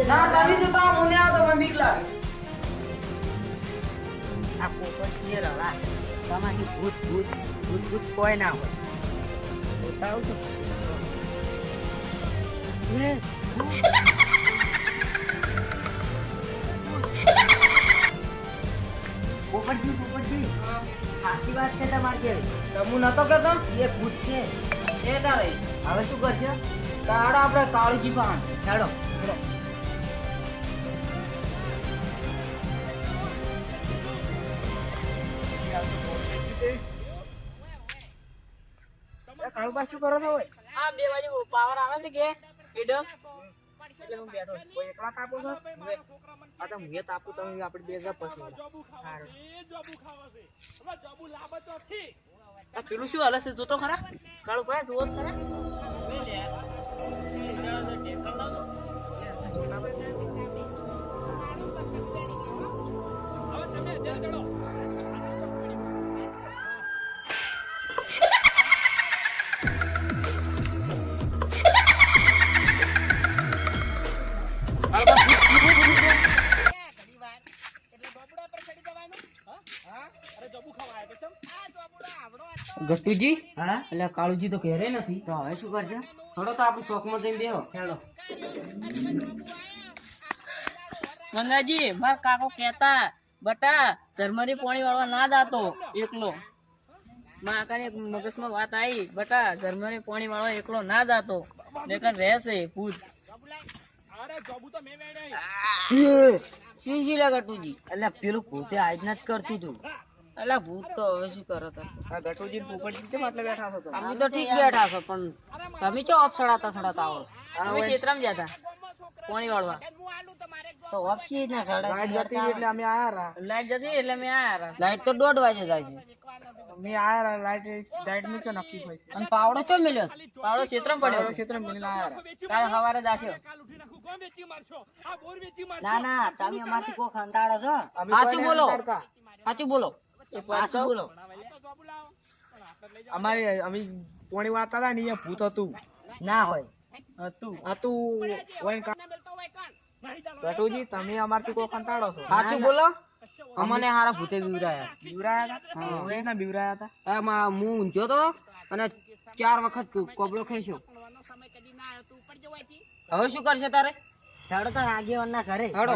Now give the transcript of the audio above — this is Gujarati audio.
ના તમે જો તા મને આવ તો મને બીક લાગે. આ પોપટ છે રવા તમારી ભૂત ભૂત ભૂત ભૂત કોઈ ના હોય બતાવ તો એ પોપટજી ખાસી વાત છે તમારી કેવી તમુ નતો કેતો એ ભૂત છે એ તારે હવે શું કરશે કાડા આપણે કાળજી પાન હેડો કાળુબા શું કરો છો ઓય? આ બે બાજુ પાવર આવે છે કે ફ્રીડમ એટલે હું બેઠો છું. કોઈ એકલા તાપો છો? આ તો હું તાપું તમે આપણે બે જણા પછી. સારું. આ પેલું શું હાલે છે જોતો ખરા કાળુભાઈ જુઓ તો ખરા ગટુજી હા એટલે કાળુજી તો ઘેરે નથી તો હવે શું કરશે થોડો તો આપણે શોખમાં જઈને બેહો હેડો મંગાજી માર કાકો કહેતા બટા ધર્મરી પાણી વાળવા ના જાતો એકલો માં આકાને મગજમાં વાત આવી બટા ધર્મરી પાણી વાળવા એકલો ના જાતો લેકન રહેશે ભૂત શી લે ગટુજી એટલે પેલું પોતે આજ ના જ કરતું તું અલા ભૂત તો હવે શું કરો તમે આ ગટુજી ને પોપટજી કેમ આટલે બેઠા છો તમે? અમે તો ઠીક બેઠા છો પણ તમે ચો અપ સડાતા આવો અમે ક્ષેત્રમાં જતા પાણી વાળવા તો ઓપકી ના લાઈટ જતી રહી એટલે અમે આયા રા લાઈટ જતી એટલે મેં આયા લાઈટ તો 1:30 વાગે જાય છે અમે આયા રા લાઈટ નીચે નક્કી હોય છે અને પાવડો ચો મિલ્યો પાવડો ક્ષેત્રમાં પડ્યો ક્ષેત્ર મિલને આયા રા કાલ સવારે જાશો ના ના તમે અમારથી કોઈ ખંતાડો છો સાચું બોલો સાચું બોલો પાછું બોલો અમારે અમે પોણી વાળતા હતા ને અહીંયા ભૂત હતું ના હોય હતું ઓય ગટુજી તમે અમારથી કોઈ કંટાળો છો સાચું બોલો અમને હારા ભૂતે બીવરાયા બીવરાયા હતા કેવી રીતના બીવરાયા હતા આમાં હું ઊંઘ્યો તો અને 4 વખત કોબળો ખેંચ્યો હવે શું કરશે તારે હેડો તાર આગેવાન ના ઘરે હડો